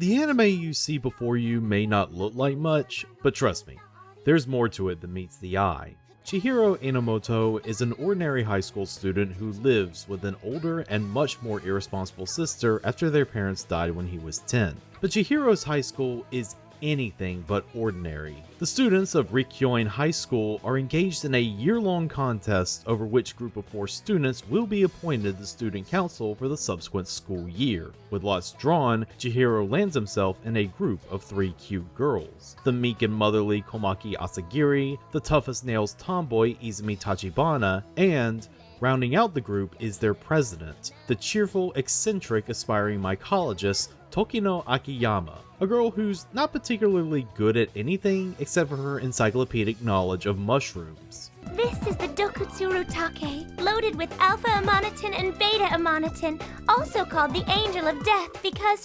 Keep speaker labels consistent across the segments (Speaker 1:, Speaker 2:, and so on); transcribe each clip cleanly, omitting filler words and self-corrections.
Speaker 1: The anime you see before you may not look like much, but trust me, there's more to it than meets the eye. Chihiro Enomoto is an ordinary high school student who lives with an older and much more irresponsible sister after their parents died when he was 10. But Chihiro's high school is anything but ordinary. The students of Rikyoin High School are engaged in a year-long contest over which group of 4 students will be appointed the student council for the subsequent school year. With lots drawn, Chihiro lands himself in a group of 3 cute girls. The meek and motherly Komaki Asagiri, the toughest nails tomboy Izumi Tachibana, and rounding out the group is their president, the cheerful, eccentric, aspiring mycologist Tokino Akiyama, a girl who's not particularly good at anything except for her encyclopedic knowledge of mushrooms.
Speaker 2: This is the Dokutsuru Take, loaded with alpha amanitin and beta amanitin, also called the Angel of Death because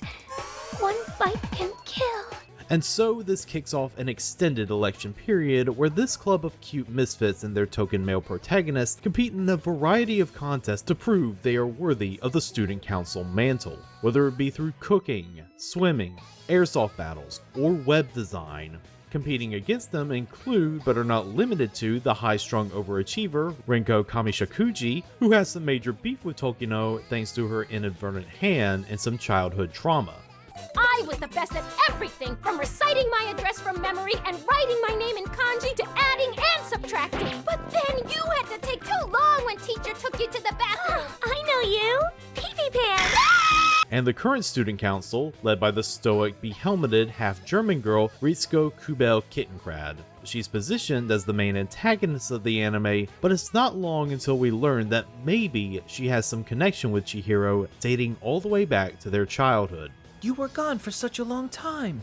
Speaker 2: one bite can kill.
Speaker 1: And so this kicks off an extended election period where this club of cute misfits and their token male protagonists compete in a variety of contests to prove they are worthy of the student council mantle, whether it be through cooking, swimming, airsoft battles, or web design. Competing against them include, but are not limited to, the high-strung overachiever Renko Kamishakuji, who has some major beef with Tokino thanks to her inadvertent hand and some childhood trauma.
Speaker 3: I was the best at everything, from reciting my address from memory and writing my name in kanji to adding and subtracting. But then you had to take too long when teacher took you to the bathroom.
Speaker 2: I know you! Pee-pee pants!
Speaker 1: And the current student council, led by the stoic, behelmeted, half-German girl Ritsuko Kubel Kittenkrad. She's positioned as the main antagonist of the anime, but it's not long until we learn that maybe she has some connection with Chihiro dating all the way back to their childhood.
Speaker 4: You were gone for such a long time.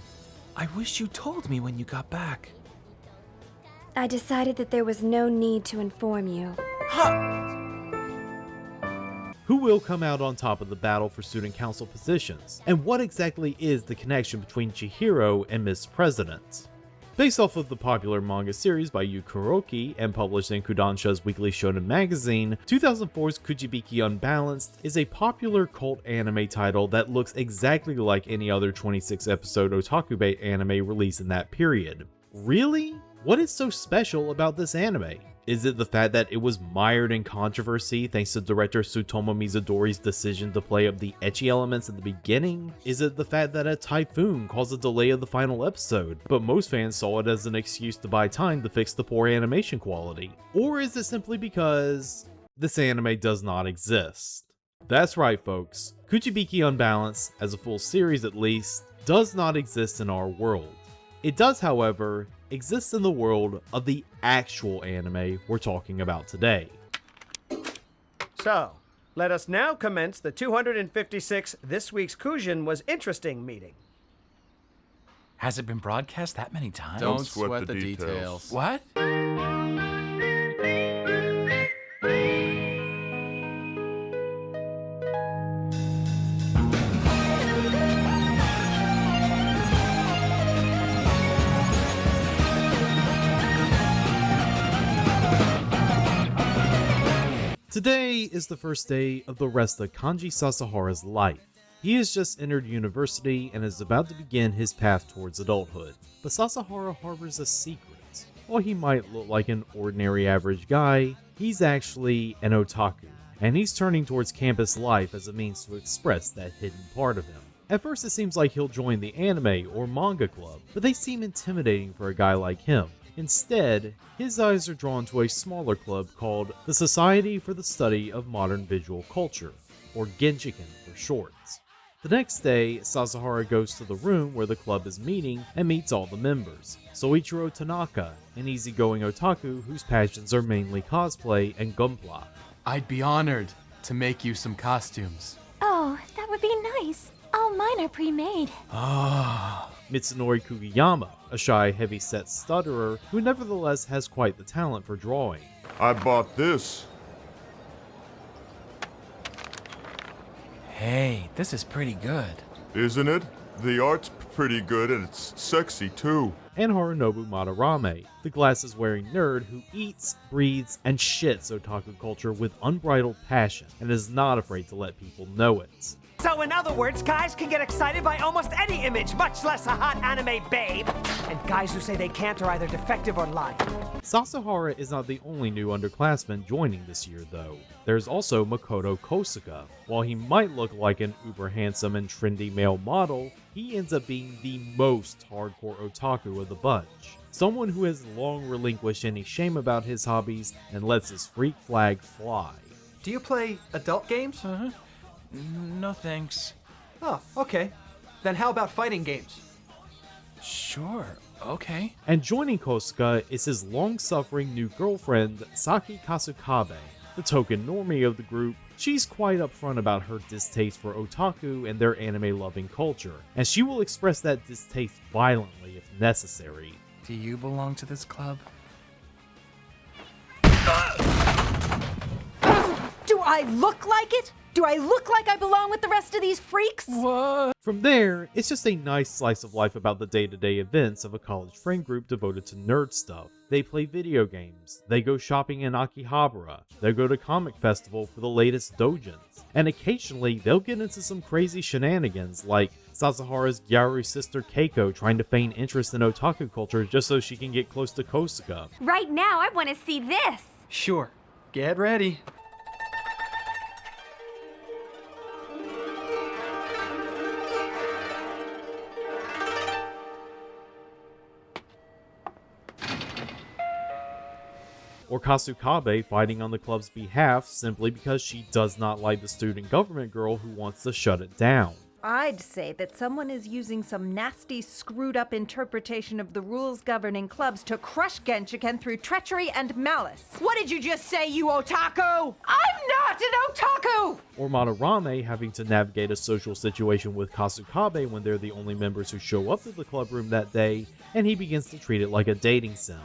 Speaker 4: I wish you told me when you got back.
Speaker 5: I decided that there was no need to inform you.
Speaker 1: Who will come out on top of the battle for student council positions? And what exactly is the connection between Chihiro and Miss President? Based off of the popular manga series by Yu Kuroki and published in Kodansha's weekly shonen magazine, 2004's Kujibiki Unbalanced is a popular cult anime title that looks exactly like any other 26-episode Otaku bait anime released in that period. Really? What is so special about this anime? Is it the fact that it was mired in controversy thanks to director Tsutomu Mizudori's decision to play up the ecchi elements at the beginning? Is it the fact that a typhoon caused a delay of the final episode, but most fans saw it as an excuse to buy time to fix the poor animation quality? Or is it simply because this anime does not exist? That's right, folks. Kujibiki Unbalance, as a full series at least, does not exist in our world. It does, however, exist in the world of the actual anime we're talking about today.
Speaker 6: So, let us now commence the 256 This Week's Kujin Was Interesting meeting.
Speaker 7: Has it been broadcast that many times?
Speaker 8: Don't sweat the details.
Speaker 7: What?
Speaker 1: Today is the first day of the rest of Kanji Sasahara's life. He has just entered university and is about to begin his path towards adulthood. But Sasahara harbors a secret. While he might look like an ordinary average guy, he's actually an otaku, and he's turning towards campus life as a means to express that hidden part of him. At first it seems like he'll join the anime or manga club, but they seem intimidating for a guy like him. Instead, his eyes are drawn to a smaller club called the Society for the Study of Modern Visual Culture, or Genshiken for short. The next day, Sasahara goes to the room where the club is meeting and meets all the members. Soichiro Tanaka, an easygoing otaku whose passions are mainly cosplay and gunpla.
Speaker 8: I'd be honored to make you some costumes.
Speaker 2: Oh, that would be nice. All mine are pre-made.
Speaker 1: Mitsunori Kugiyama, a shy, heavy-set stutterer who nevertheless has quite the talent for drawing.
Speaker 9: I bought this.
Speaker 7: Hey, this is pretty good.
Speaker 9: Isn't it? The art's pretty good and it's sexy too.
Speaker 1: And Harunobu Madarame, the glasses-wearing nerd who eats, breathes, and shits otaku culture with unbridled passion and is not afraid to let people know it.
Speaker 10: So in other words, guys can get excited by almost any image, much less a hot anime babe. And guys who say they can't are either defective or lying.
Speaker 1: Sasahara is not the only new underclassman joining this year, though. There's also Makoto Kosuka. While he might look like an uber handsome and trendy male model, he ends up being the most hardcore otaku of the bunch. Someone who has long relinquished any shame about his hobbies and lets his freak flag fly.
Speaker 4: Do you play adult games?
Speaker 7: No thanks.
Speaker 4: Oh, okay. Then how about fighting games?
Speaker 7: Sure, okay.
Speaker 1: And joining Kosuka is his long-suffering new girlfriend, Saki Kasukabe. The token normie of the group, she's quite upfront about her distaste for otaku and their anime-loving culture, and she will express that distaste violently if necessary.
Speaker 7: Do you belong to this club?
Speaker 11: Do I look like it? Do I look like I belong with the rest of these freaks?
Speaker 7: What?
Speaker 1: From there, it's just a nice slice of life about the day-to-day events of a college friend group devoted to nerd stuff. They play video games, they go shopping in Akihabara, they go to comic festival for the latest doujins, and occasionally they'll get into some crazy shenanigans like Sasahara's Gyaru sister Keiko trying to feign interest in otaku culture just so she can get close to Kosuka.
Speaker 5: Right now, I want to see this.
Speaker 4: Sure. Get ready.
Speaker 1: Or Kasukabe fighting on the club's behalf simply because she does not like the student government girl who wants to shut it down.
Speaker 11: I'd say that someone is using some nasty, screwed-up interpretation of the rules governing clubs to crush Genshiken through treachery and malice. What did you just say, you otaku? I'm not an otaku!
Speaker 1: Or Madarame having to navigate a social situation with Kasukabe when they're the only members who show up to the club room that day, and he begins to treat it like a dating sim.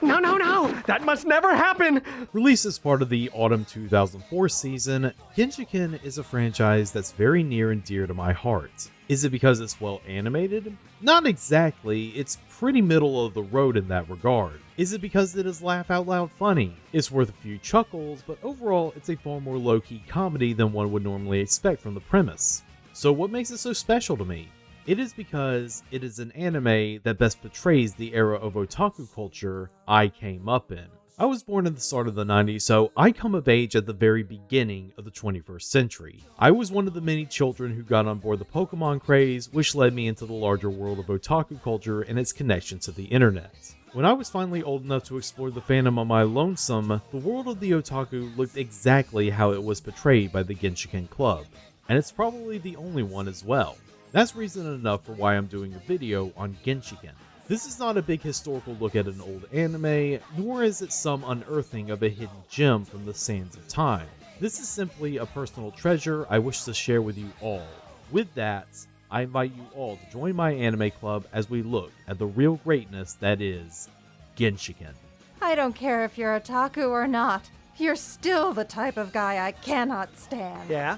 Speaker 6: No, that must never happen!
Speaker 1: Released as part of the autumn 2004 season, Genshiken is a franchise that's very near and dear to my heart. Is it because it's well animated? Not exactly, it's pretty middle of the road in that regard. Is it because it is laugh out loud funny? It's worth a few chuckles, but overall it's a far more low-key comedy than one would normally expect from the premise. So what makes it so special to me? It is because it is an anime that best portrays the era of otaku culture I came up in. I was born at the start of the 90s, so I come of age at the very beginning of the 21st century. I was one of the many children who got on board the Pokemon craze, which led me into the larger world of otaku culture and its connection to the internet. When I was finally old enough to explore the fandom on my lonesome, the world of the otaku looked exactly how it was portrayed by the Genshiken Club. And it's probably the only one as well. That's reason enough for why I'm doing a video on Genshiken. This is not a big historical look at an old anime, nor is it some unearthing of a hidden gem from the sands of time. This is simply a personal treasure I wish to share with you all. With that, I invite you all to join my anime club as we look at the real greatness that is Genshiken.
Speaker 11: I don't care if you're otaku or not. You're still the type of guy I cannot stand.
Speaker 6: Yeah?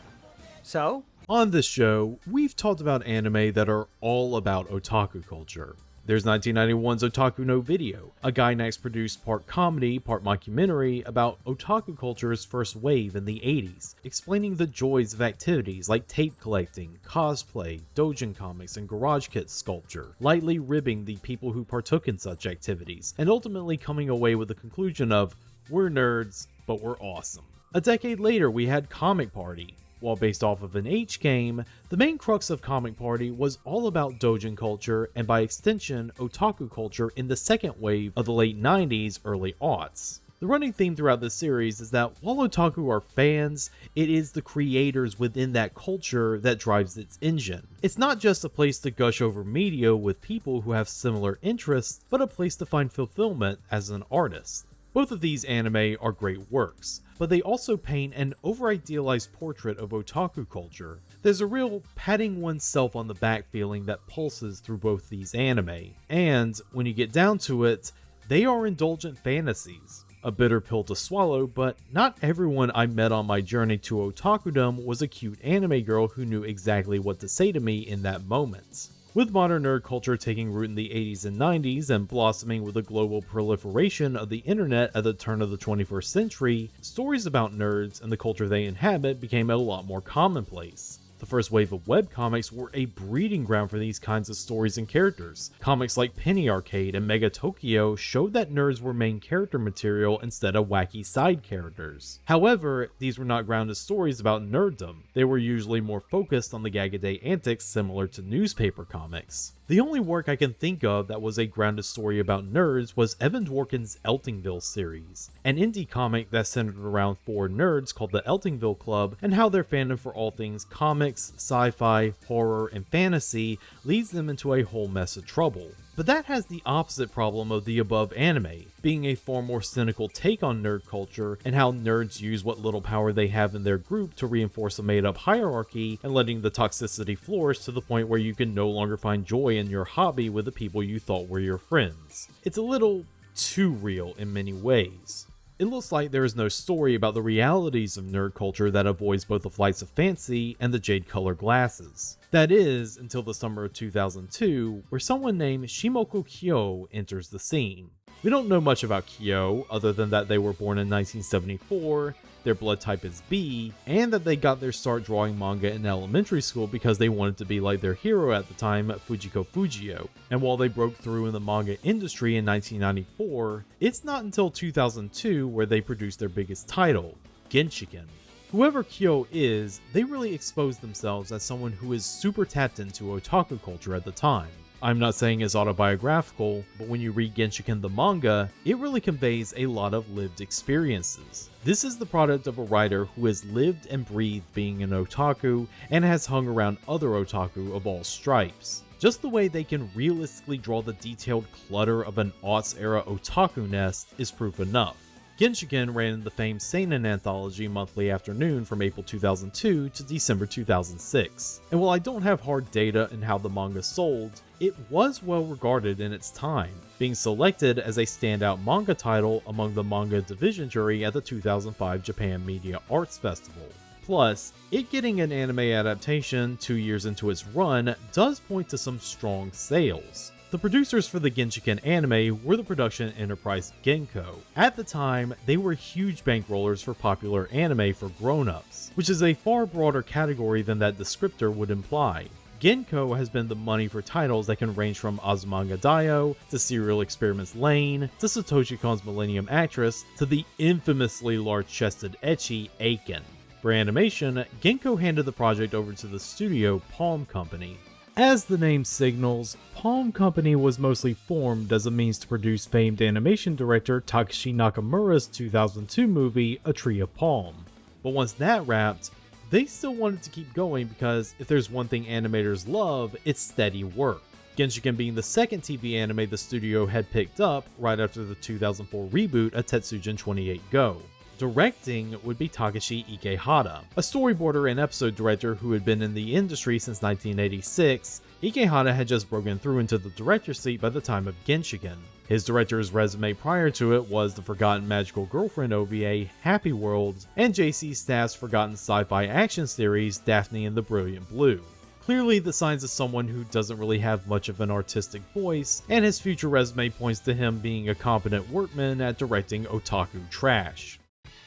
Speaker 6: So?
Speaker 1: On this show, we've talked about anime that are all about otaku culture. There's 1991's Otaku no Video, a Gainax produced part comedy, part mockumentary about otaku culture's first wave in the 80s, explaining the joys of activities like tape collecting, cosplay, doujin comics, and garage kit sculpture, lightly ribbing the people who partook in such activities, and ultimately coming away with the conclusion of, we're nerds, but we're awesome. A decade later, we had Comic Party. While based off of an H game, the main crux of Comic Party was all about doujin culture and by extension, otaku culture in the second wave of the late 90s, early aughts. The running theme throughout this series is that while otaku are fans, it is the creators within that culture that drives its engine. It's not just a place to gush over media with people who have similar interests, but a place to find fulfillment as an artist. Both of these anime are great works, but they also paint an over-idealized portrait of otaku culture. There's a real patting oneself on the back feeling that pulses through both these anime, and when you get down to it, they are indulgent fantasies. A bitter pill to swallow, but not everyone I met on my journey to otakudom was a cute anime girl who knew exactly what to say to me in that moment. With modern nerd culture taking root in the 80s and 90s and blossoming with the global proliferation of the internet at the turn of the 21st century, stories about nerds and the culture they inhabit became a lot more commonplace. The first wave of webcomics were a breeding ground for these kinds of stories and characters. Comics like Penny Arcade and Mega Tokyo showed that nerds were main character material instead of wacky side characters. However, these were not grounded stories about nerddom. They were usually more focused on the gag-a-day antics similar to newspaper comics. The only work I can think of that was a grounded story about nerds was Evan Dworkin's Eltingville series, an indie comic that centered around 4 nerds called the Eltingville Club and how their fandom for all things comics, sci-fi, horror, and fantasy leads them into a whole mess of trouble. But that has the opposite problem of the above anime, being a far more cynical take on nerd culture and how nerds use what little power they have in their group to reinforce a made-up hierarchy and letting the toxicity flourish to the point where you can no longer find joy in your hobby with the people you thought were your friends. It's a little too real in many ways. It looks like there is no story about the realities of nerd culture that avoids both the flights of fancy and the jade colored glasses. That is, until the summer of 2002, where someone named Shimoko Kyo enters the scene. We don't know much about Kyo, other than that they were born in 1974, their blood type is B, and that they got their start drawing manga in elementary school because they wanted to be like their hero at the time, Fujiko Fujio. And while they broke through in the manga industry in 1994, it's not until 2002 where they produced their biggest title, Genshiken. Whoever Kyo is, they really exposed themselves as someone who is super tapped into otaku culture at the time. I'm not saying it's autobiographical, but when you read Genshiken the manga, it really conveys a lot of lived experiences. This is the product of a writer who has lived and breathed being an otaku and has hung around other otaku of all stripes. Just the way they can realistically draw the detailed clutter of an aughts-era otaku nest is proof enough. Genshiken ran in the famed seinen anthology Monthly Afternoon from April 2002 to December 2006. And while I don't have hard data in how the manga sold, it was well regarded in its time, being selected as a standout manga title among the manga division jury at the 2005 Japan Media Arts Festival. Plus, it getting an anime adaptation 2 years into its run does point to some strong sales. The producers for the Genshiken anime were the production enterprise Genko. At the time, they were huge bankrollers for popular anime for grown-ups, which is a far broader category than that descriptor would imply. Genko has been the money for titles that can range from Azumanga Daioh, to Serial Experiments Lain, to Satoshi Kon's Millennium Actress, to the infamously large-chested ecchi Aiken. For animation, Genko handed the project over to the studio Palm Company. As the name signals, Palm Company was mostly formed as a means to produce famed animation director Takashi Nakamura's 2002 movie A Tree of Palm. But once that wrapped, they still wanted to keep going because if there's one thing animators love, it's steady work. Genshiken being the second TV anime the studio had picked up right after the 2004 reboot of Tetsujin 28 Go. Directing would be Takashi Ikehata, a storyboarder and episode director who had been in the industry since 1986. Ikehata had just broken through into the director's seat by the time of Genshiken. His director's resume prior to it was the Forgotten Magical Girlfriend OVA, Happy World, and JC Staff's forgotten sci-fi action series, Daphne and the Brilliant Blue. Clearly the signs of someone who doesn't really have much of an artistic voice, and his future resume points to him being a competent workman at directing otaku trash.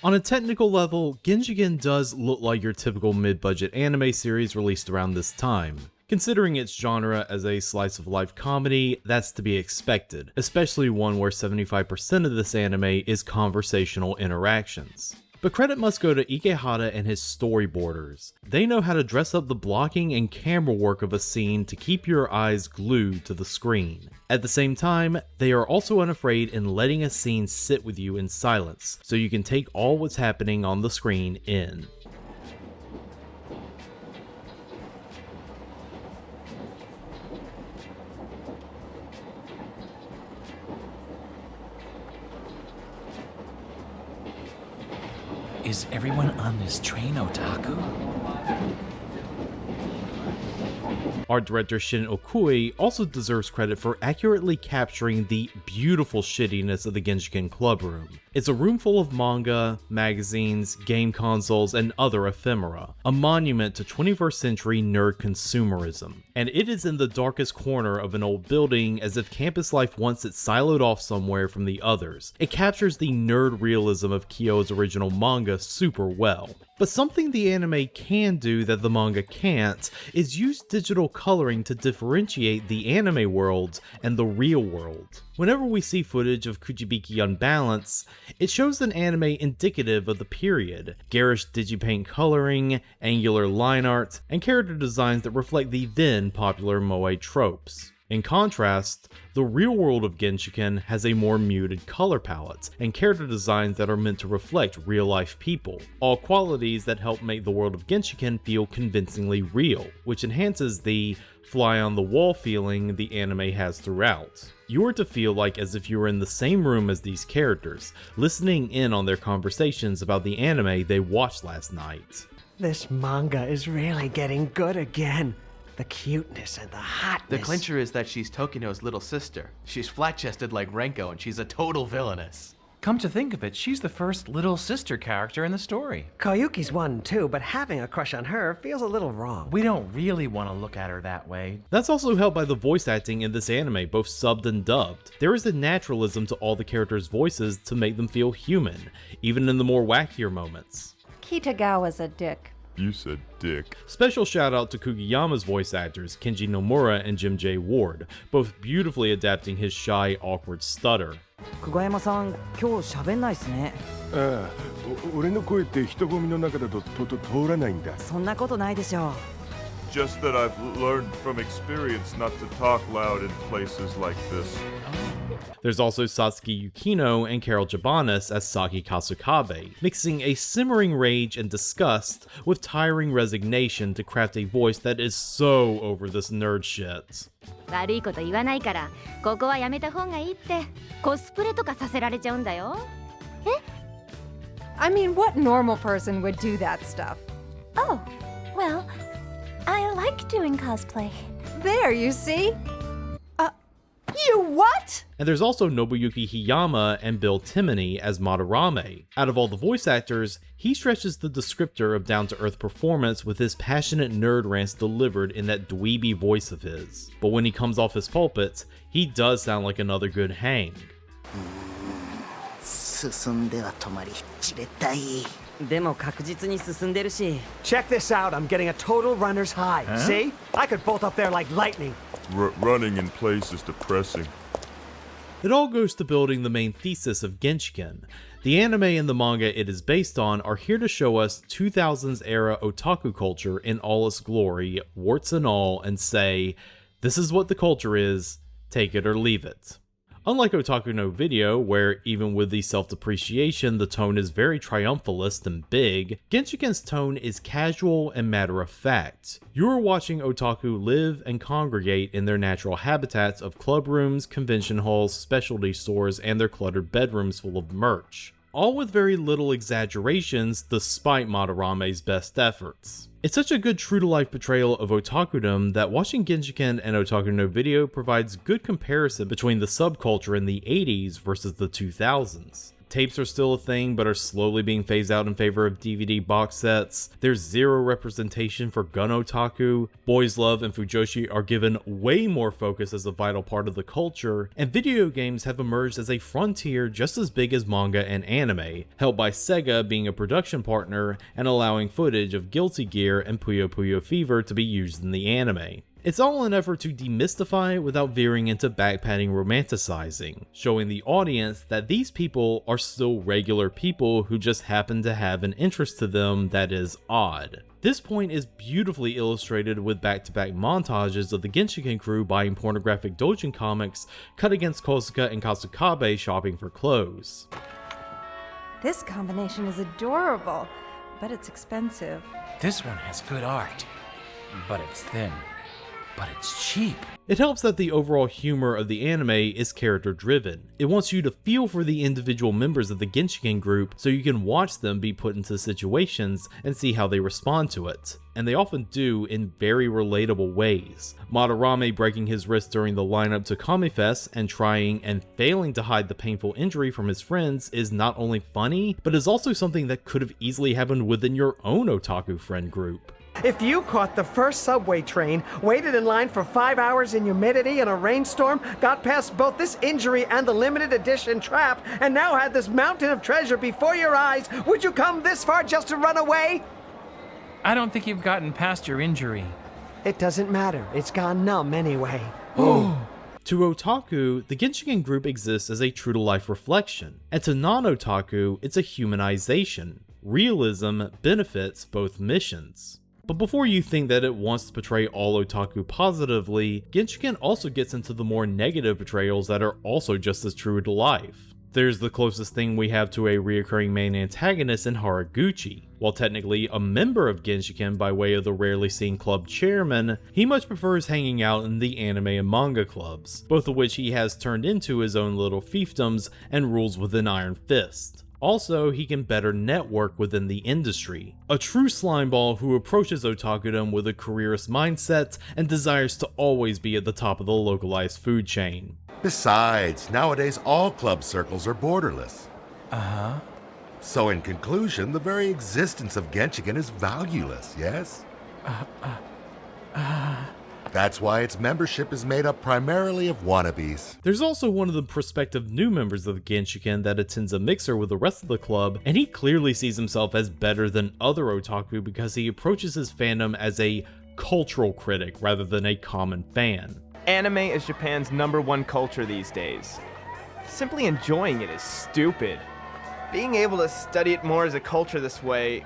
Speaker 1: On a technical level, Genshiken does look like your typical mid-budget anime series released around this time. Considering its genre as a slice-of-life comedy, that's to be expected, especially one where 75% of this anime is conversational interactions. But credit must go to Ikehata and his storyboarders. They know how to dress up the blocking and camera work of a scene to keep your eyes glued to the screen. At the same time, they are also unafraid in letting a scene sit with you in silence, so you can take all what's happening on the screen in.
Speaker 7: Is everyone on this train otaku?
Speaker 1: Art director Shin Okui also deserves credit for accurately capturing the beautiful shittiness of the Genshiken club room. It's a room full of manga, magazines, game consoles, and other ephemera, a monument to 21st century nerd consumerism. And it is in the darkest corner of an old building, as if campus life wants it siloed off somewhere from the others. It captures the nerd realism of Kyo's original manga super well. But something the anime can do that the manga can't is use digital coloring to differentiate the anime worlds and the real world. Whenever we see footage of Kujibiki Unbalance, it shows an anime indicative of the period, garish digipaint coloring, angular line art, and character designs that reflect the then popular moe tropes. In contrast, the real world of Genshiken has a more muted color palette and character designs that are meant to reflect real-life people, all qualities that help make the world of Genshiken feel convincingly real, which enhances the fly-on-the-wall feeling the anime has throughout. You are to feel like as if you were in the same room as these characters, listening in on their conversations about the anime they watched last night.
Speaker 6: This manga is really getting good again. The cuteness and the hotness.
Speaker 8: The clincher is that she's Tokino's little sister. She's flat-chested like Renko, and she's a total villainess.
Speaker 4: Come to think of it, she's the first little sister character in the story.
Speaker 6: Koyuki's one too, but having a crush on her feels a little wrong.
Speaker 4: We don't really want to look at her that way.
Speaker 1: That's also helped by the voice acting in this anime, both subbed and dubbed. There is a naturalism to all the characters' voices to make them feel human, even in the more wackier moments.
Speaker 11: Kitagawa's a dick.
Speaker 9: You said dick.
Speaker 1: Special shout out to Kugiyama's voice actors, Kenji Nomura and Jim J. Ward, both beautifully adapting his shy, awkward stutter.
Speaker 12: 久我山さん、今日喋んないっすね。
Speaker 13: ああ、俺の声って人混みの中だと通らないんだ。
Speaker 12: そんなことないでしょう。
Speaker 9: Just that I've learned from experience not to talk loud in places like this.
Speaker 1: There's also Satsuki Yukino and Carol Jabanis as Saki Kasukabe, mixing a simmering rage and disgust with tiring resignation to craft a voice that is so over this nerd shit.
Speaker 3: 悪いこと言わないから、ここはやめた方がいいって。コスプレとかさせられちゃうんだよ。
Speaker 11: I mean, what normal person would do that stuff?
Speaker 2: Oh, well, I like doing cosplay.
Speaker 11: There, you see? You what?
Speaker 1: And there's also Nobuyuki Hiyama and Bill Timoney as Madarame. Out of all the voice actors, he stretches the descriptor of down-to-earth performance with his passionate nerd rants delivered in that dweeby voice of his. But when he comes off his pulpit, he does sound like another good hang.
Speaker 12: 進んでは止まりじれたい。でも確実に進んでるし。
Speaker 6: Check this out, I'm getting a total runner's high. See? I could bolt up there like lightning.
Speaker 9: Running in place is depressing.
Speaker 1: It all goes to building the main thesis of Genshiken. The anime and the manga it is based on are here to show us 2000s era otaku culture in all its glory, warts and all, and say, this is what the culture is, take it or leave it. Unlike Otaku no Video, where even with the self-depreciation the tone is very triumphalist and big, Genshiken's tone is casual and matter-of-fact. You are watching otaku live and congregate in their natural habitats of club rooms, convention halls, specialty stores, and their cluttered bedrooms full of merch. All with very little exaggerations despite Madarame's best efforts. It's such a good true-to-life portrayal of otakudom that watching Genshiken and Otaku no Video provides good comparison between the subculture in the 80s versus the 2000s. Tapes are still a thing, but are slowly being phased out in favor of DVD box sets. There's zero representation for gun otaku. Boys Love and Fujoshi are given way more focus as a vital part of the culture, and video games have emerged as a frontier just as big as manga and anime, helped by Sega being a production partner and allowing footage of Guilty Gear and Puyo Puyo Fever to be used in the anime. It's all an effort to demystify without veering into backpatting romanticizing, showing the audience that these people are still regular people who just happen to have an interest to them that is odd. This point is beautifully illustrated with back-to-back montages of the Genshiken crew buying pornographic doujin comics cut against Kosuka and Kasukabe shopping for clothes.
Speaker 11: This combination is adorable, but it's expensive.
Speaker 7: This one has good art, but it's thin. but it's cheap.
Speaker 1: It helps that the overall humor of the anime is character driven. It wants you to feel for the individual members of the Genshiken group so you can watch them be put into situations and see how they respond to it. And they often do in very relatable ways. Madarame breaking his wrist during the lineup to Kamifest and trying and failing to hide the painful injury from his friends is not only funny, but is also something that could have easily happened within your own otaku friend group.
Speaker 6: If you caught the first subway train, waited in line for 5 hours in humidity and a rainstorm, got past both this injury and the limited edition trap, and now had this mountain of treasure before your eyes, would you come this far just to run away?
Speaker 4: I don't think you've gotten past your injury.
Speaker 6: It doesn't matter. It's gone numb anyway.
Speaker 1: To otaku, the Genshiken group exists as a true-to-life reflection, and to non-otaku, it's a humanization. Realism benefits both missions. But before you think that it wants to portray all otaku positively, Genshiken also gets into the more negative portrayals that are also just as true to life. There's the closest thing we have to a reoccurring main antagonist in Haraguchi. While technically a member of Genshiken by way of the rarely seen club chairman, he much prefers hanging out in the anime and manga clubs, both of which he has turned into his own little fiefdoms and rules with an iron fist. Also, he can better network within the industry. A true slimeball who approaches otakudom with a careerist mindset and desires to always be at the top of the localized food chain.
Speaker 14: Besides, nowadays all club circles are borderless.
Speaker 4: Uh-huh.
Speaker 14: So in conclusion, the very existence of Genshiken is valueless, yes? That's why its membership is made up primarily of wannabes.
Speaker 1: There's also one of the prospective new members of Genshiken that attends a mixer with the rest of the club, and he clearly sees himself as better than other otaku because he approaches his fandom as a cultural critic rather than a common fan.
Speaker 15: Anime is Japan's #1 culture these days. Simply enjoying it is stupid. Being able to study it more as a culture this way,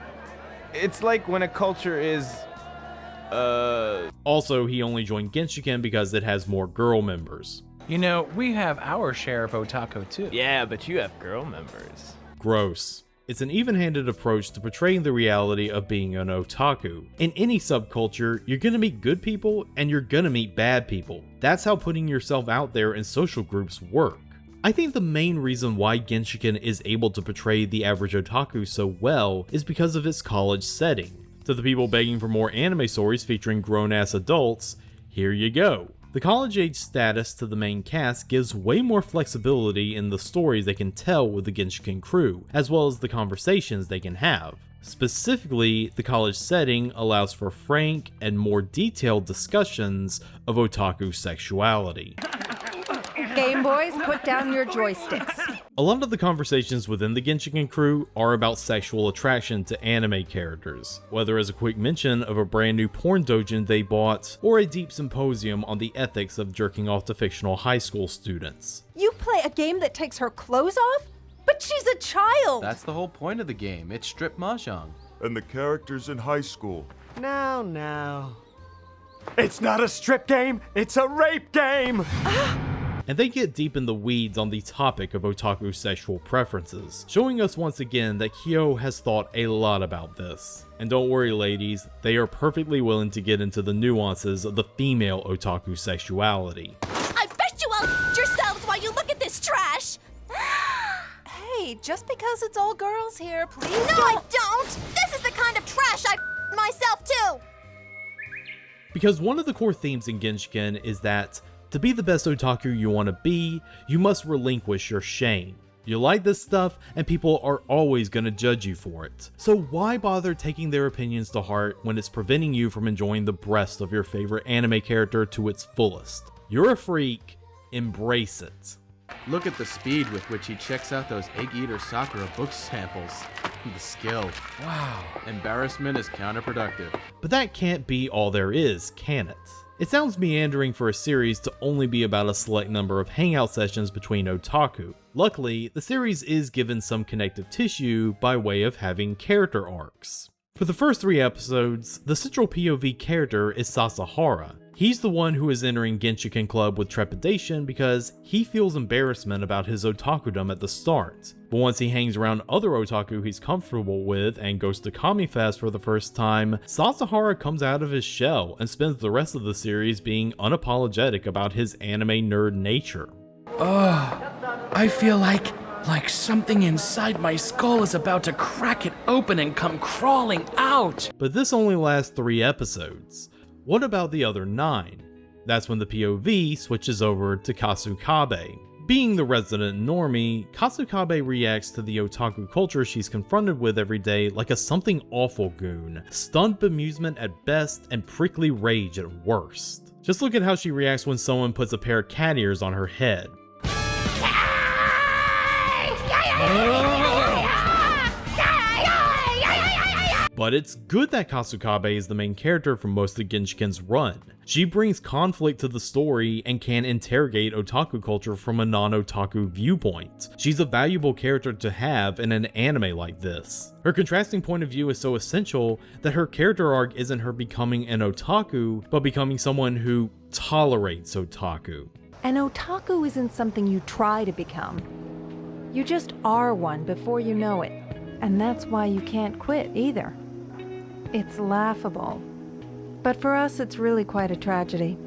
Speaker 15: it's like when a culture is
Speaker 1: Also, he only joined Genshiken because it has more girl members.
Speaker 4: You know, we have our share of otaku too.
Speaker 15: Yeah, but you have girl members.
Speaker 1: Gross. It's an even-handed approach to portraying the reality of being an otaku. In any subculture, you're gonna meet good people and you're gonna meet bad people. That's how putting yourself out there in social groups work. I think the main reason why Genshiken is able to portray the average otaku so well is because of its college setting. To the people begging for more anime stories featuring grown-ass adults, here you go. The college-age status to the main cast gives way more flexibility in the stories they can tell with the Genshiken crew, as well as the conversations they can have. Specifically, the college setting allows for frank and more detailed discussions of otaku sexuality.
Speaker 11: Game Boys, put down your joysticks.
Speaker 1: A lot of the conversations within the Genshiken crew are about sexual attraction to anime characters, whether as a quick mention of a brand new porn doujin they bought, or a deep symposium on the ethics of jerking off to fictional high school students.
Speaker 11: You play a game that takes her clothes off? But she's a child!
Speaker 8: That's the whole point of the game. It's strip mahjong.
Speaker 9: And the characters in high school.
Speaker 6: Now.
Speaker 10: It's not a strip game, it's a rape game!
Speaker 1: And they get deep in the weeds on the topic of otaku sexual preferences, showing us once again that KYOTO has thought a lot about this. And don't worry ladies, they are perfectly willing to get into the nuances of the female otaku sexuality.
Speaker 3: I bet you all yourselves while you look at this trash!
Speaker 11: Hey, just because it's all girls here, please
Speaker 3: No, I don't! This is the kind of trash I myself too!
Speaker 1: Because one of the core themes in Genshiken is that to be the best otaku you want to be, you must relinquish your shame. You like this stuff, and people are always going to judge you for it. So why bother taking their opinions to heart when it's preventing you from enjoying the breast of your favorite anime character to its fullest? You're a freak, embrace it.
Speaker 8: Look at the speed with which he checks out those Egg Eater Sakura book samples. The skill. Wow. Embarrassment is counterproductive.
Speaker 1: But that can't be all there is, can it? It sounds meandering for a series to only be about a select number of hangout sessions between otaku. Luckily, the series is given some connective tissue by way of having character arcs. For the first 3 episodes, the central POV character is Sasahara. He's the one who is entering Genshiken Club with trepidation because he feels embarrassment about his otakudom at the start. But once he hangs around other otaku he's comfortable with and goes to KamiFest for the first time, Sasahara comes out of his shell and spends the rest of the series being unapologetic about his anime nerd nature.
Speaker 16: I feel like something inside my skull is about to crack it open and come crawling out.
Speaker 1: But this only lasts 3 episodes. What about the other 9? That's when the POV switches over to Kasukabe. Being the resident normie, Kasukabe reacts to the otaku culture she's confronted with every day like a something awful goon, stunned bemusement at best and prickly rage at worst. Just look at how she reacts when someone puts a pair of cat ears on her head. But it's good that Kasukabe is the main character for most of Genshiken's run. She brings conflict to the story and can interrogate otaku culture from a non-otaku viewpoint. She's a valuable character to have in an anime like this. Her contrasting point of view is so essential that her character arc isn't her becoming an otaku, but becoming someone who tolerates otaku.
Speaker 11: An otaku isn't something you try to become. You just are one before you know it. And that's why you can't quit either. It's laughable. But for us, it's really quite a tragedy.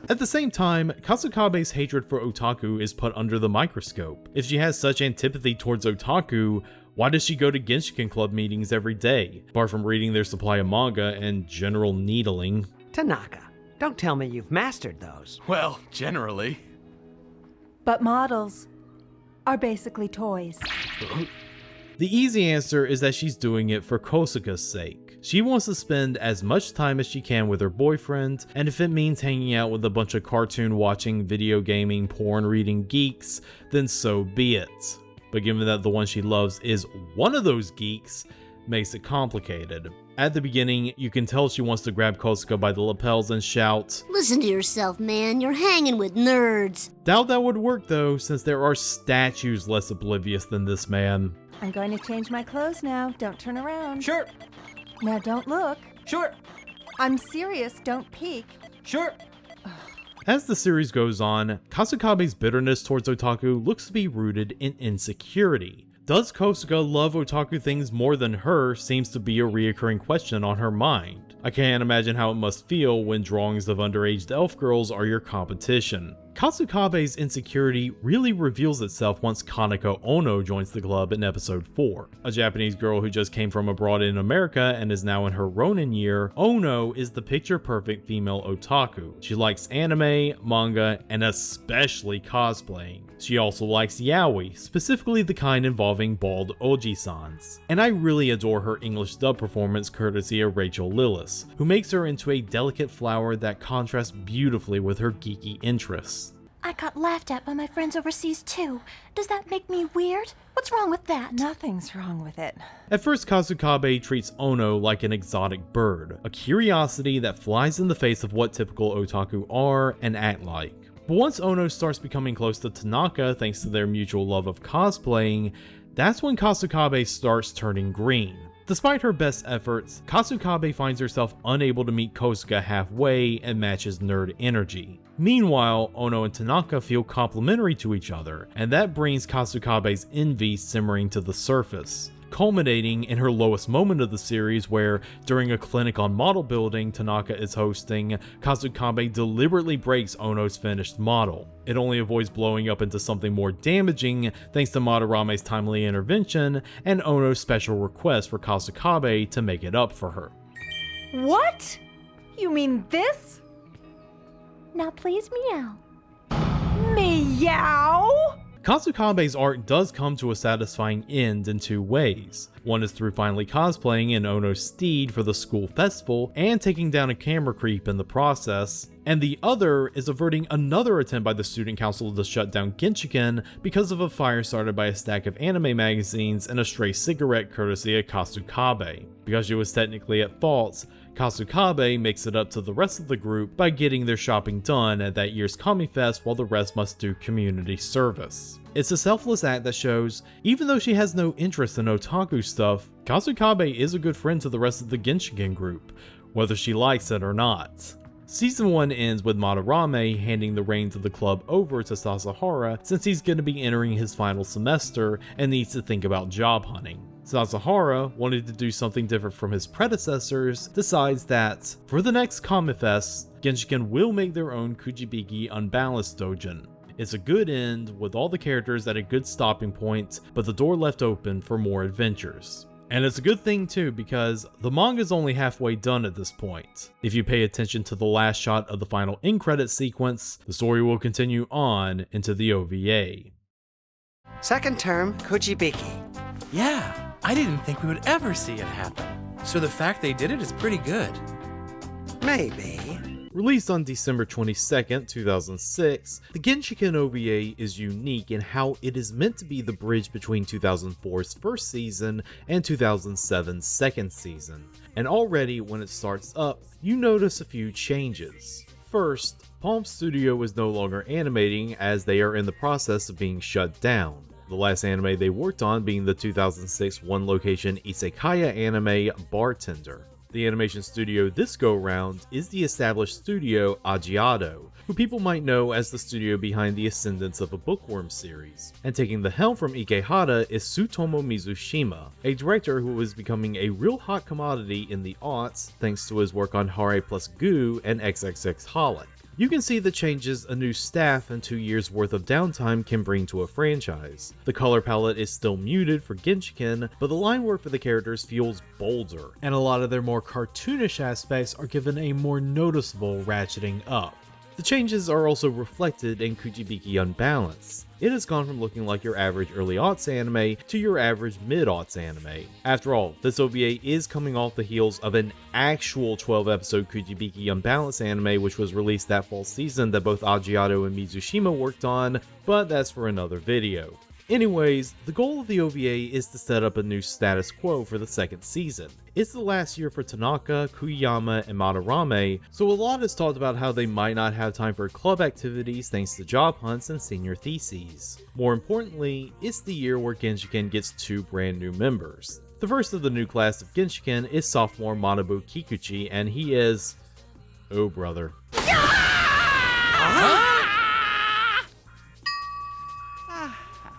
Speaker 1: At the same time, Kasukabe's hatred for otaku is put under the microscope. If she has such antipathy towards otaku, why does she go to Genshiken Club meetings every day, apart from reading their supply of manga and general needling?
Speaker 6: Tanaka, don't tell me you've mastered those.
Speaker 7: Well, generally.
Speaker 11: But models are basically toys.
Speaker 1: The easy answer is that she's doing it for Kosuka's sake. She wants to spend as much time as she can with her boyfriend, and if it means hanging out with a bunch of cartoon watching, video gaming, porn reading geeks, then so be it. But given that the one she loves is one of those geeks, makes it complicated. At the beginning, you can tell she wants to grab Kosuka by the lapels and shout,
Speaker 17: "Listen to yourself, man, you're hanging with nerds."
Speaker 1: Doubt that would work though, since there are statues less oblivious than this man.
Speaker 11: I'm going to change my clothes now. Don't turn around.
Speaker 10: Sure.
Speaker 11: Now don't look.
Speaker 10: Sure.
Speaker 11: I'm serious. Don't peek.
Speaker 10: Sure.
Speaker 1: As the series goes on, Kasukabe's bitterness towards otaku looks to be rooted in insecurity. Does Kosuka love otaku things more than her seems to be a reoccurring question on her mind. I can't imagine how it must feel when drawings of underage elf girls are your competition. Kasukabe's insecurity really reveals itself once Kaneko Ono joins the club in episode 4. A Japanese girl who just came from abroad in America and is now in her Ronin year, Ono is the picture-perfect female otaku. She likes anime, manga, and especially cosplaying. She also likes yaoi, specifically the kind involving bald oji-sans. And I really adore her English dub performance courtesy of Rachel Lillis, who makes her into a delicate flower that contrasts beautifully with her geeky interests.
Speaker 2: I got laughed at by my friends overseas too. Does that make me weird? What's wrong with that?
Speaker 11: Nothing's wrong with it.
Speaker 1: At first, Kasukabe treats Ono like an exotic bird, a curiosity that flies in the face of what typical otaku are and act like. But once Ono starts becoming close to Tanaka thanks to their mutual love of cosplaying, that's when Kasukabe starts turning green. Despite her best efforts, Kasukabe finds herself unable to meet Kosuka halfway and match his nerd energy. Meanwhile, Ono and Tanaka feel complementary to each other, and that brings Kasukabe's envy simmering to the surface, culminating in her lowest moment of the series where, during a clinic on model building Tanaka is hosting, Kasukabe deliberately breaks Ono's finished model. It only avoids blowing up into something more damaging thanks to Madarame's timely intervention and Ono's special request for Kasukabe to make it up for her.
Speaker 11: What? You mean this?
Speaker 2: Now please meow.
Speaker 11: Meow?
Speaker 1: Kasukabe's art does come to a satisfying end in 2 ways. One is through finally cosplaying in Ono's steed for the school festival and taking down a camera creep in the process, and the other is averting another attempt by the student council to shut down Genshiken because of a fire started by a stack of anime magazines and a stray cigarette courtesy of Kasukabe. Because she was technically at fault, Kasukabe makes it up to the rest of the group by getting their shopping done at that year's Kamifest while the rest must do community service. It's a selfless act that shows, even though she has no interest in otaku stuff, Kasukabe is a good friend to the rest of the Genshiken group, whether she likes it or not. Season 1 ends with Madarame handing the reins of the club over to Sasahara since he's going to be entering his final semester and needs to think about job hunting. Sasahara, wanting to do something different from his predecessors, decides that, for the next Kamifest, Genshiken will make their own Kujibiki Unbalance doujin. It's a good end, with all the characters at a good stopping point, but the door left open for more adventures. And it's a good thing too, because the manga's only halfway done at this point. If you pay attention to the last shot of the final end credit sequence, the story will continue on into the OVA.
Speaker 10: Second term, Kujibiki.
Speaker 16: Yeah, I didn't think we would ever see it happen. So the fact they did it is pretty good.
Speaker 10: Maybe.
Speaker 1: Released on December 22nd, 2006, the Genshiken OVA is unique in how it is meant to be the bridge between 2004's first season and 2007's second season. And already when it starts up, you notice a few changes. First, Palm Studio is no longer animating as they are in the process of being shut down. The last anime they worked on being the 2006 one-location isekaya anime Bartender. The animation studio this go-round is the established studio Agiato, who people might know as the studio behind the Ascendance of a Bookworm series. And taking the helm from Ikehara is Tsutomu Mizushima, a director who is becoming a real hot commodity in the aughts thanks to his work on Hare plus Goo and XXX Holic. You can see the changes a new staff and 2 years worth of downtime can bring to a franchise. The color palette is still muted for Genshiken, but the line work for the characters feels bolder, and a lot of their more cartoonish aspects are given a more noticeable ratcheting up. The changes are also reflected in Kujibiki Unbalance. It has gone from looking like your average early aughts anime to your average mid-aughts anime. After all, this OVA is coming off the heels of an actual 12-episode Kujibiki Unbalance anime which was released that fall season that both Agiato and Mizushima worked on, but that's for another video. Anyways, the goal of the OVA is to set up a new status quo for the second season. It's the last year for Tanaka, Kuyama, and Madarame, so a lot is talked about how they might not have time for club activities thanks to job hunts and senior theses. More importantly, it's the year where Genshiken gets 2 brand new members. The first of the new class of Genshiken is sophomore Manabu Kikuchi, and he is... oh brother.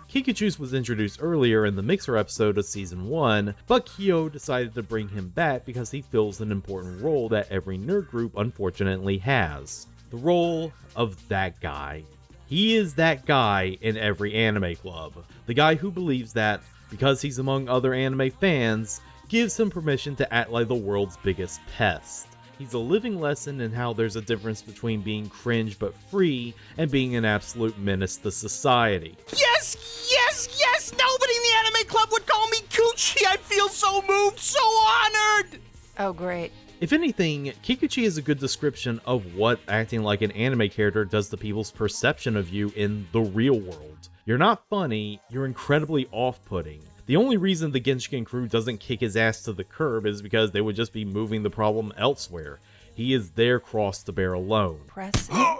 Speaker 1: Kikuchi was introduced earlier in the Mixer episode of Season 1, but Kyo decided to bring him back because he fills an important role that every nerd group unfortunately has. The role of that guy. He is that guy in every anime club. The guy who believes that, because he's among other anime fans, gives him permission to act like the world's biggest pest. He's a living lesson in how there's a difference between being cringe but free and being an absolute menace to society.
Speaker 16: Yes, yes, yes! Nobody in the anime club would call me Coochie! I feel so moved, so honored!
Speaker 11: Oh, great.
Speaker 1: If anything, Kikuchi is a good description of what acting like an anime character does to people's perception of you in the real world. You're not funny, you're incredibly off-putting. The only reason the Genshiken crew doesn't kick his ass to the curb is because they would just be moving the problem elsewhere. He is their cross to bear alone.
Speaker 11: Press it.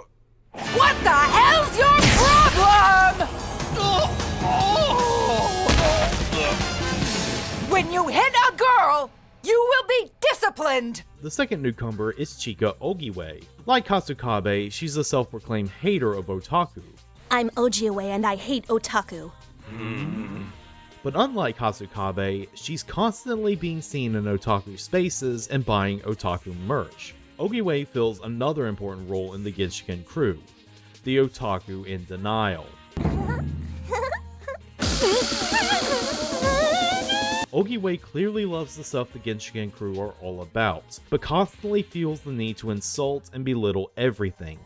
Speaker 11: What the hell's your problem? When you hit a girl, you will be disciplined!
Speaker 1: The second newcomer is Chika Ogiwe. Like Katsukabe, she's a self-proclaimed hater of otaku.
Speaker 18: I'm Ojiwe and I hate otaku.
Speaker 1: But unlike Katsukabe, she's constantly being seen in otaku spaces and buying otaku merch. Ogiwe fills another important role in the Genshiken crew, the otaku in denial. Ogiwe clearly loves the stuff the Genshiken crew are all about, but constantly feels the need to insult and belittle everything.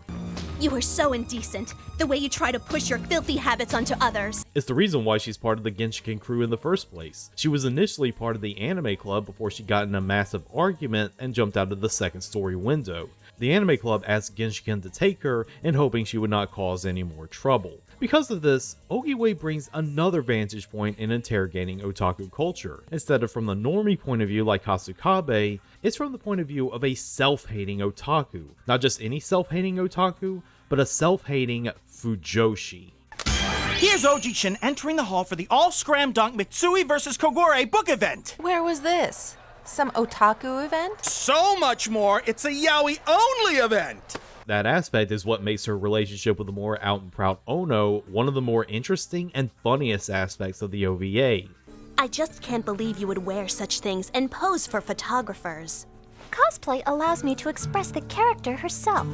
Speaker 18: You are so indecent, the way you try to push your filthy habits onto others.
Speaker 1: It's the reason why she's part of the Genshiken crew in the first place. She was initially part of the anime club before she got in a massive argument and jumped out of the second story window. The anime club asked Genshiken to take her and hoping she would not cause any more trouble. Because of this, Ogiwe brings another vantage point in interrogating otaku culture. Instead of from the normie point of view like Kasukabe, it's from the point of view of a self-hating otaku. Not just any self-hating otaku, but a self-hating fujoshi.
Speaker 19: Here's Oji-chan entering the hall for the all-scram dunk Mitsui vs. Kogure book event.
Speaker 20: Where was this? Some otaku event?
Speaker 19: So much more, it's a yaoi-only event!
Speaker 1: That aspect is what makes her relationship with the more out and proud Ono one of the more interesting and funniest aspects of the OVA.
Speaker 18: I just can't believe you would wear such things and pose for photographers.
Speaker 2: Cosplay allows me to express the character herself.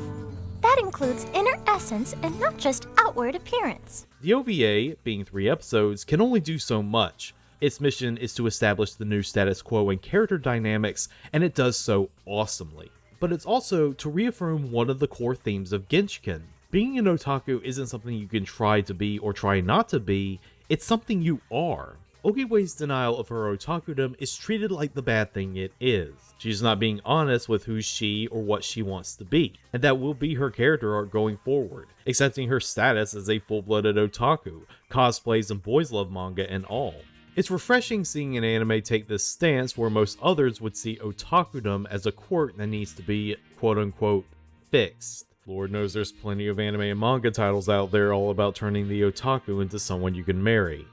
Speaker 2: That includes inner essence and not just outward appearance.
Speaker 1: The OVA, being 3 episodes, can only do so much. Its mission is to establish the new status quo and character dynamics, and it does so awesomely. But it's also to reaffirm one of the core themes of Genshiken. Being an otaku isn't something you can try to be or try not to be, it's something you are. Ogiwe's denial of her otakudom is treated like the bad thing it is. She's not being honest with who she or what she wants to be, and that will be her character arc going forward, accepting her status as a full-blooded otaku, cosplays and boys love manga and all. It's refreshing seeing an anime take this stance where most others would see otakudom as a quirk that needs to be quote-unquote fixed. Lord knows there's plenty of anime and manga titles out there all about turning the otaku into someone you can marry.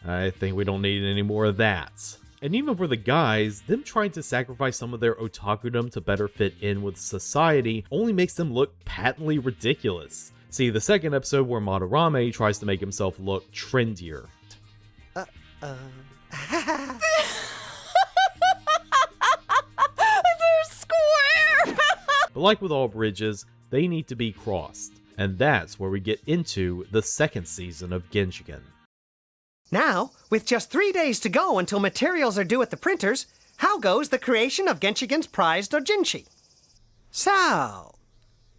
Speaker 1: I think we don't need any more of that. And even for the guys, them trying to sacrifice some of their otakudom to better fit in with society only makes them look patently ridiculous. See the second episode where Madarame tries to make himself look trendier.
Speaker 20: They're square!
Speaker 1: But like with all bridges, they need to be crossed. And that's where we get into the second season of Genshiken.
Speaker 6: Now, with just 3 days to go until materials are due at the printers, how goes the creation of Genshiken's prized doujinshi? So,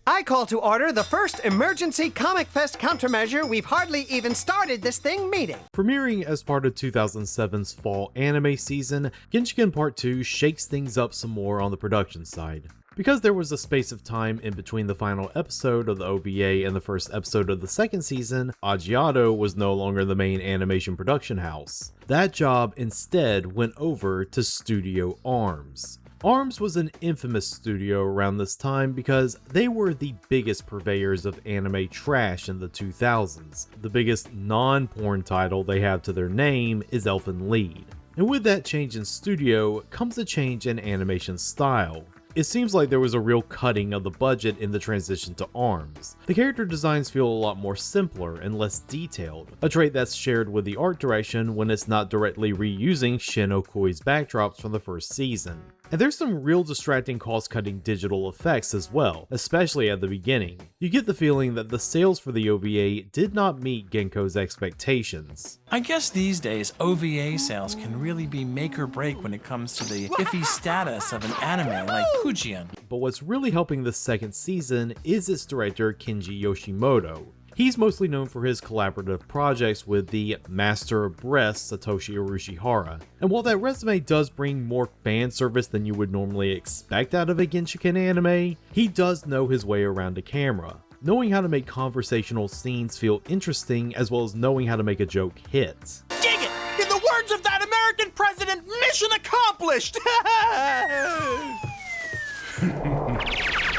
Speaker 6: I call to order the first emergency Comic Fest countermeasure we've hardly even started this thing meeting.
Speaker 1: Premiering as part of 2007's fall anime season, Genshiken Part 2 shakes things up some more on the production side. Because there was a space of time in between the final episode of the OVA and the first episode of the second season, Agiato was no longer the main animation production house. That job instead went over to Studio Arms. Arms was an infamous studio around this time because they were the biggest purveyors of anime trash in the 2000s. The biggest non-porn title they have to their name is Elfen Lied. And with that change in studio comes a change in animation style. It seems like there was a real cutting of the budget in the transition to Arms. The character designs feel a lot more simpler and less detailed, a trait that's shared with the art direction when it's not directly reusing Shin Okui's backdrops from the first season. And there's some real distracting cost-cutting digital effects as well, especially at the beginning. You get the feeling that the sales for the OVA did not meet Genko's expectations.
Speaker 16: I guess these days OVA sales can really be make or break when it comes to the iffy status of an anime like Kujian.
Speaker 1: But what's really helping this second season is its director Kenji Yoshimoto. He's mostly known for his collaborative projects with the Master of Breasts Satoshi Urushihara. And while that resume does bring more fan service than you would normally expect out of a Genshiken anime, he does know his way around a camera, knowing how to make conversational scenes feel interesting as well as knowing how to make a joke hit.
Speaker 19: Dig it! In the words of that American president, mission accomplished!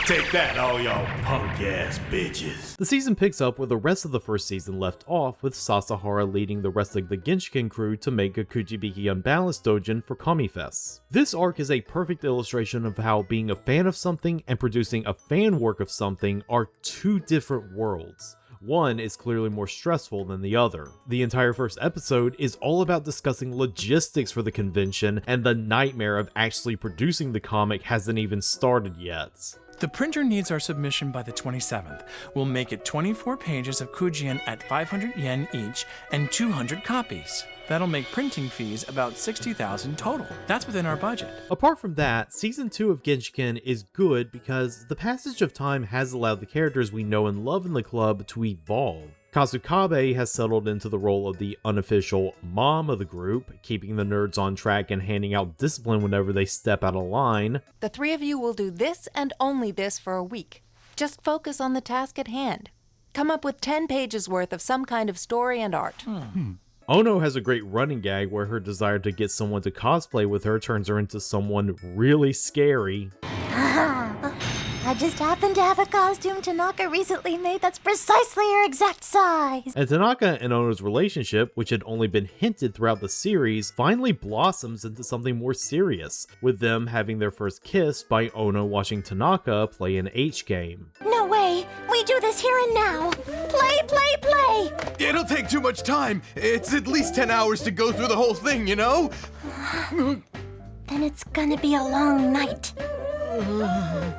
Speaker 21: Take that, all y'all punk-ass bitches.
Speaker 1: The season picks up where the rest of the first season left off, with Sasahara leading the rest of the Genshiken crew to make a Kujibiki Unbalance doujin for Kamifest. This arc is a perfect illustration of how being a fan of something and producing a fan work of something are two different worlds. One is clearly more stressful than the other. The entire first episode is all about discussing logistics for the convention, and the nightmare of actually producing the comic hasn't even started yet.
Speaker 16: The printer needs our submission by the 27th. We'll make it 24 pages of Kujian at 500 yen each and 200 copies. That'll make printing fees about 60,000 total. That's within our budget.
Speaker 1: Apart from that, Season 2 of Genshiken is good because the passage of time has allowed the characters we know and love in the club to evolve. Kasukabe has settled into the role of the unofficial mom of the group, keeping the nerds on track and handing out discipline whenever they step out of line.
Speaker 20: The three of you will do this and only this for a week. Just focus on the task at hand. Come up with 10 pages worth of some kind of story and art.
Speaker 1: Ono has a great running gag where her desire to get someone to cosplay with her turns her into someone really scary.
Speaker 2: I just happen to have a costume Tanaka recently made that's precisely your exact size.
Speaker 1: And Tanaka and Ono's relationship, which had only been hinted throughout the series, finally blossoms into something more serious, with them having their first kiss by Ono watching Tanaka play an H game.
Speaker 2: No way! We do this here and now! Play, play, play!
Speaker 5: It'll take too much time. It's at least 10 hours to go through the whole thing, you know?
Speaker 2: Then it's gonna be a long night.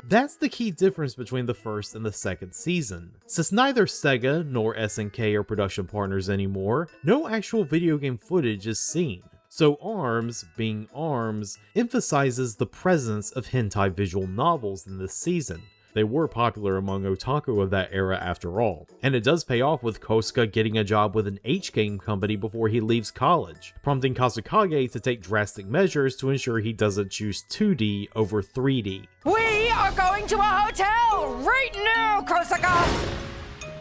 Speaker 1: That's the key difference between the first and the second season. Since neither Sega nor SNK are production partners anymore, no actual video game footage is seen. So ARMS, being ARMS, emphasizes the presence of hentai visual novels in this season. They were popular among otaku of that era after all, and it does pay off with Kosuke getting a job with an H-game company before he leaves college, prompting Kazukage to take drastic measures to ensure he doesn't choose 2D over 3D.
Speaker 11: We are going to a hotel right now, Kosuke!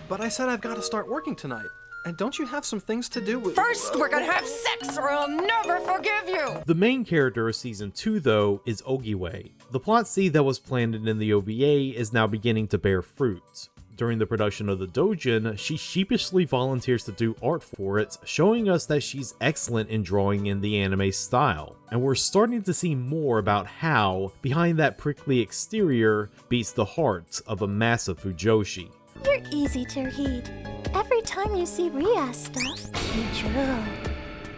Speaker 22: But I said I've got to start working tonight. And don't you have some things to do with—
Speaker 11: First, we're gonna have sex or I'll never forgive you!
Speaker 1: The main character of Season 2, though, is Ogiwe. The plot seed that was planted in the OVA is now beginning to bear fruit. During the production of the doujin, she sheepishly volunteers to do art for it, showing us that she's excellent in drawing in the anime style. And we're starting to see more about how, behind that prickly exterior, beats the heart of a massive fujoshi.
Speaker 2: You're easy to read. Every time you see Ria's stuff, you drool.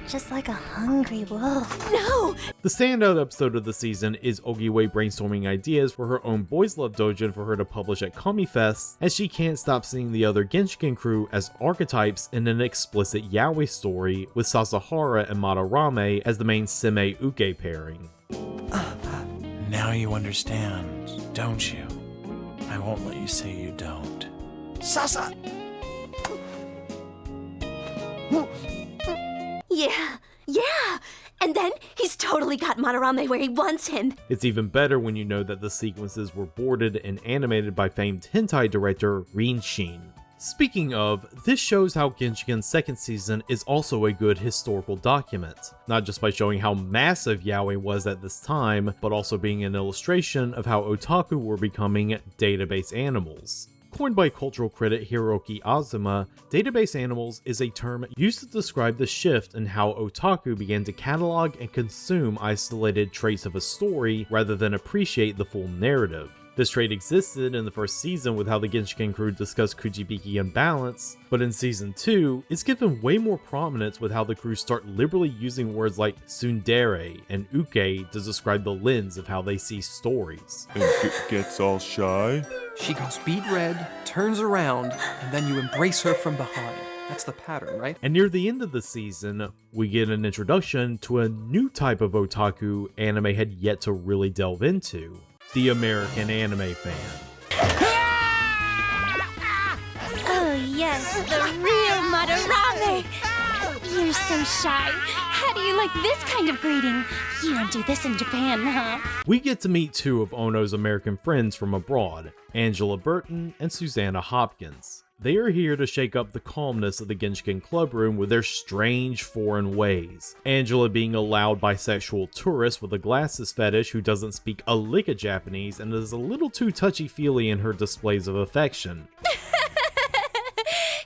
Speaker 2: Just like a hungry wolf.
Speaker 18: No!
Speaker 1: The standout episode of the season is Ogiwe brainstorming ideas for her own Boys Love doujin for her to publish at Komifest, as she can't stop seeing the other Genshiken crew as archetypes in an explicit yaoi story, with Sasahara and Madarame as the main Seme-uke pairing.
Speaker 16: Now you understand, don't you? I won't let you say you don't.
Speaker 19: Sasa!
Speaker 18: Yeah! And then he's totally got Madarame where he wants him.
Speaker 1: It's even better when you know that the sequences were boarded and animated by famed hentai director Rin Shin. Speaking of, this shows how Genshiken's second season is also a good historical document, not just by showing how massive yaoi was at this time, but also being an illustration of how otaku were becoming database animals. Coined by cultural critic Hiroki Azuma, database animals is a term used to describe the shift in how otaku began to catalog and consume isolated traits of a story rather than appreciate the full narrative. This trait existed in the first season with how the Genshiken crew discussed Kujibiki Unbalance, but in season 2, it's given way more prominence with how the crew start liberally using words like tsundere and uke to describe the lens of how they see stories.
Speaker 9: And gets all shy?
Speaker 22: She goes beet red, turns around, and then you embrace her from behind. That's the pattern, right?
Speaker 1: And near the end of the season, we get an introduction to a new type of otaku anime had yet to really delve into: the American anime fan.
Speaker 2: Oh yes, the real Madarame! You're so shy. How do you like this kind of greeting? You don't do this in Japan, huh?
Speaker 1: We get to meet two of Ono's American friends from abroad, Angela Burton and Susanna Hopkins. They are here to shake up the calmness of the Genshiken club room with their strange foreign ways. Angela being a loud bisexual tourist with a glasses fetish who doesn't speak a lick of Japanese and is a little too touchy-feely in her displays of affection.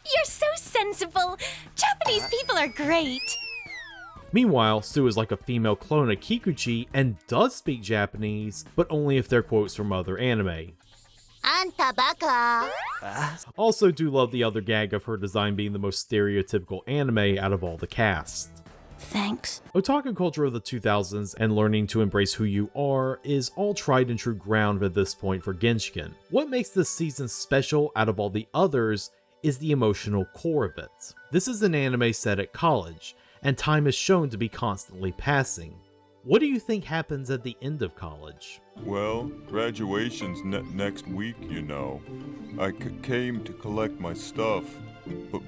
Speaker 2: You're so sensible. Japanese people are great.
Speaker 1: Meanwhile, Sue is like a female clone of Kikuchi and does speak Japanese, but only if they're quotes from other anime.
Speaker 2: Anta baka.
Speaker 1: Also do love the other gag of her design being the most stereotypical anime out of all the cast.
Speaker 2: Thanks.
Speaker 1: Otaku culture of the 2000s and learning to embrace who you are is all tried and true ground at this point for Genshiken. What makes this season special out of all the others is the emotional core of it. This is an anime set at college, and time is shown to be constantly passing. What do you think happens at the end of college?
Speaker 9: Well, graduation's next week, you know. I came to collect my stuff,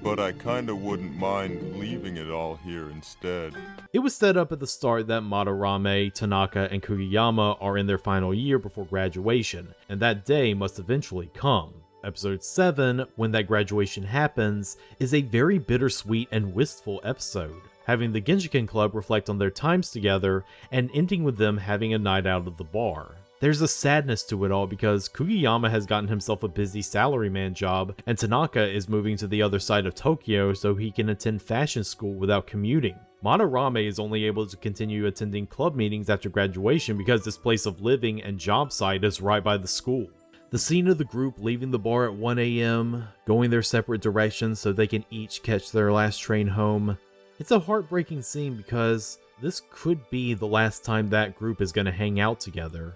Speaker 9: but I kinda wouldn't mind leaving it all here instead.
Speaker 1: It was set up at the start that Madarame, Tanaka, and Kugiyama are in their final year before graduation, and that day must eventually come. Episode 7, when that graduation happens, is a very bittersweet and wistful episode, having the Genshiken Club reflect on their times together and ending with them having a night out at the bar. There's a sadness to it all because Kugiyama has gotten himself a busy salaryman job, and Tanaka is moving to the other side of Tokyo so he can attend fashion school without commuting. Madarame is only able to continue attending club meetings after graduation because his place of living and job site is right by the school. The scene of the group leaving the bar at 1 AM, going their separate directions so they can each catch their last train home. It's a heartbreaking scene because this could be the last time that group is going to hang out together.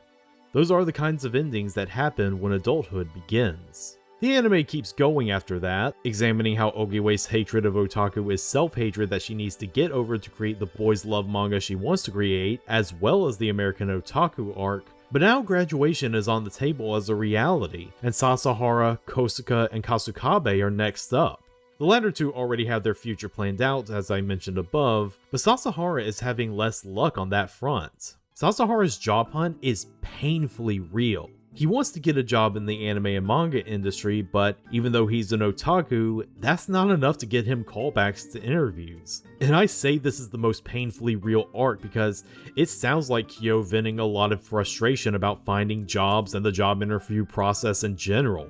Speaker 1: Those are the kinds of endings that happen when adulthood begins. The anime keeps going after that, examining how Ogiwe's hatred of otaku is self-hatred that she needs to get over to create the boys love manga she wants to create, as well as the American otaku arc. But now graduation is on the table as a reality, and Sasahara, Kosuka, and Kasukabe are next up. The latter two already have their future planned out, as I mentioned above, but Sasahara is having less luck on that front. Sasahara's job hunt is painfully real. He wants to get a job in the anime and manga industry, but even though he's an otaku, that's not enough to get him callbacks to interviews. And I say this is the most painfully real arc because it sounds like Kyo venting a lot of frustration about finding jobs and the job interview process in general.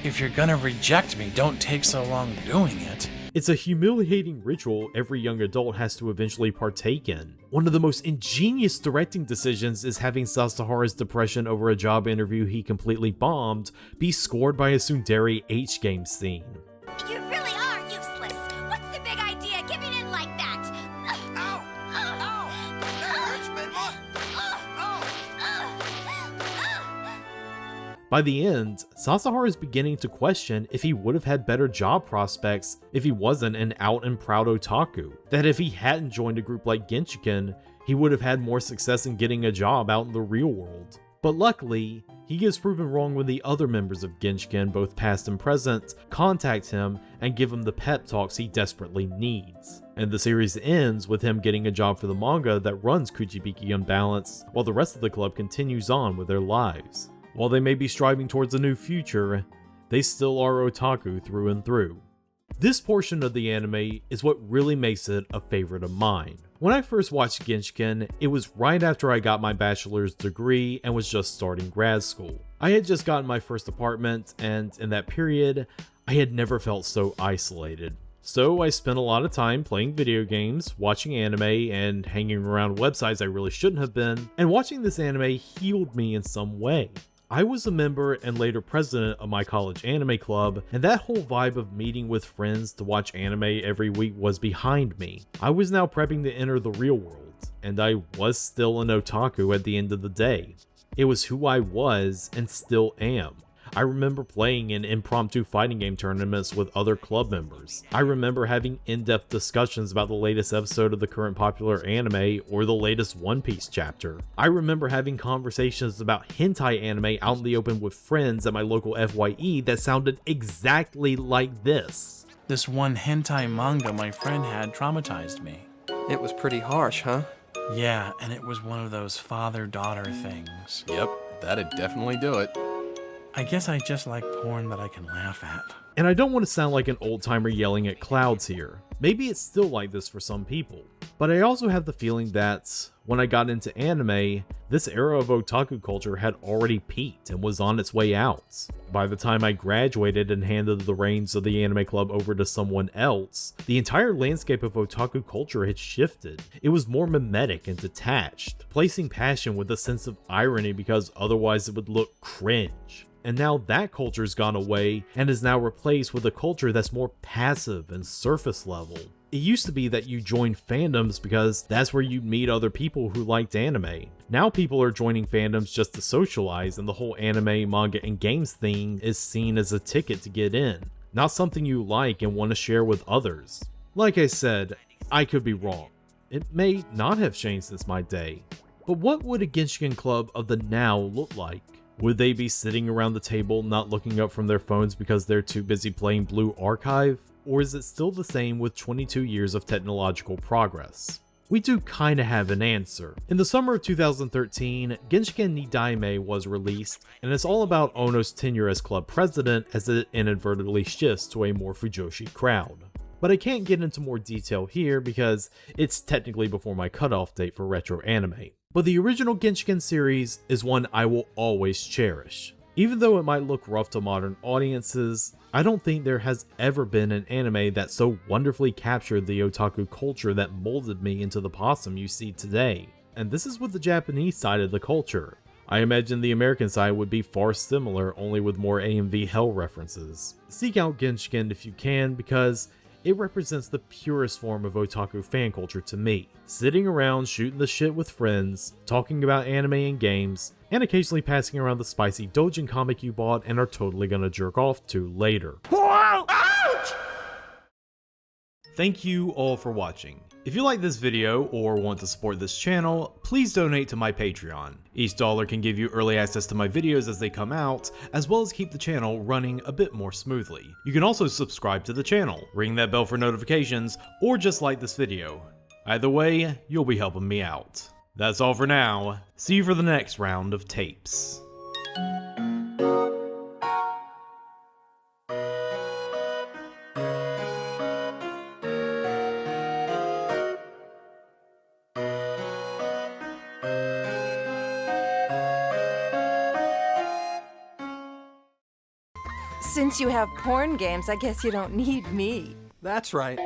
Speaker 16: If you're gonna reject me, don't take so long doing it.
Speaker 1: It's a humiliating ritual every young adult has to eventually partake in. One of the most ingenious directing decisions is having Sasahara's depression over a job interview he completely bombed be scored by a tsundere H-game scene.
Speaker 2: You really are useless. What's the big idea giving in like that? Ow! Ow! That hurts me more!
Speaker 1: By the end, Sasahara is beginning to question if he would have had better job prospects if he wasn't an out and proud otaku. That if he hadn't joined a group like Genshiken, he would have had more success in getting a job out in the real world. But luckily, he gets proven wrong when the other members of Genshiken, both past and present, contact him and give him the pep talks he desperately needs. And the series ends with him getting a job for the manga that runs Kujibiki Unbalance, while the rest of the club continues on with their lives. While they may be striving towards a new future, they still are otaku through and through. This portion of the anime is what really makes it a favorite of mine. When I first watched Genshiken, it was right after I got my bachelor's degree and was just starting grad school. I had just gotten my first apartment, and in that period, I had never felt so isolated. So I spent a lot of time playing video games, watching anime, and hanging around websites I really shouldn't have been, and watching this anime healed me in some way. I was a member and later president of my college anime club, and that whole vibe of meeting with friends to watch anime every week was behind me. I was now prepping to enter the real world, and I was still an otaku at the end of the day. It was who I was and still am. I remember playing in impromptu fighting game tournaments with other club members. I remember having in-depth discussions about the latest episode of the current popular anime or the latest One Piece chapter. I remember having conversations about hentai anime out in the open with friends at my local FYE that sounded exactly like this.
Speaker 16: This one hentai manga my friend had traumatized me.
Speaker 22: It was pretty harsh, huh?
Speaker 16: Yeah, and it was one of those father-daughter things.
Speaker 8: Yep, that'd definitely do it.
Speaker 16: I guess I just like porn that I can laugh at.
Speaker 1: And I don't want to sound like an old-timer yelling at clouds here. Maybe it's still like this for some people. But I also have the feeling that when I got into anime, this era of otaku culture had already peaked and was on its way out. By the time I graduated and handed the reins of the anime club over to someone else, the entire landscape of otaku culture had shifted. It was more mimetic and detached, placing passion with a sense of irony because otherwise it would look cringe. And now that culture's gone away and is now replaced with a culture that's more passive and surface level. It used to be that you joined fandoms because that's where you'd meet other people who liked anime. Now people are joining fandoms just to socialize, and the whole anime, manga, and games thing is seen as a ticket to get in, not something you like and want to share with others. Like I said, I could be wrong. It may not have changed since my day. But what would a Genshiken club of the now look like? Would they be sitting around the table not looking up from their phones because they're too busy playing Blue Archive? Or is it still the same with 22 years of technological progress? we do kinda have an answer. In the summer of 2013, Genshiken Nidaime was released, and it's all about Ono's tenure as club president as it inadvertently shifts to a more Fujoshi crowd. But I can't get into more detail here because it's technically before my cutoff date for retro anime. But the original Genshiken series is one I will always cherish. Even though it might look rough to modern audiences, I don't think there has ever been an anime that so wonderfully captured the otaku culture that molded me into the possum you see today. And this is with the Japanese side of the culture. I imagine the American side would be far similar, only with more AMV hell references. Seek out Genshiken if you can, because it represents the purest form of otaku fan culture to me. Sitting around shooting the shit with friends, talking about anime and games, and occasionally passing around the spicy doujin comic you bought and are totally gonna jerk off to later.
Speaker 10: Ouch!
Speaker 1: Thank you all for watching. If you like this video or want to support this channel, please donate to my Patreon. Each dollar can give you early access to my videos as they come out, as well as keep the channel running a bit more smoothly. You can also subscribe to the channel, ring that bell for notifications, or just like this video. Either way, you'll be helping me out. That's all for now. See you for the next round of tapes.
Speaker 20: Since you have porn games, I guess you don't need me.
Speaker 22: That's right.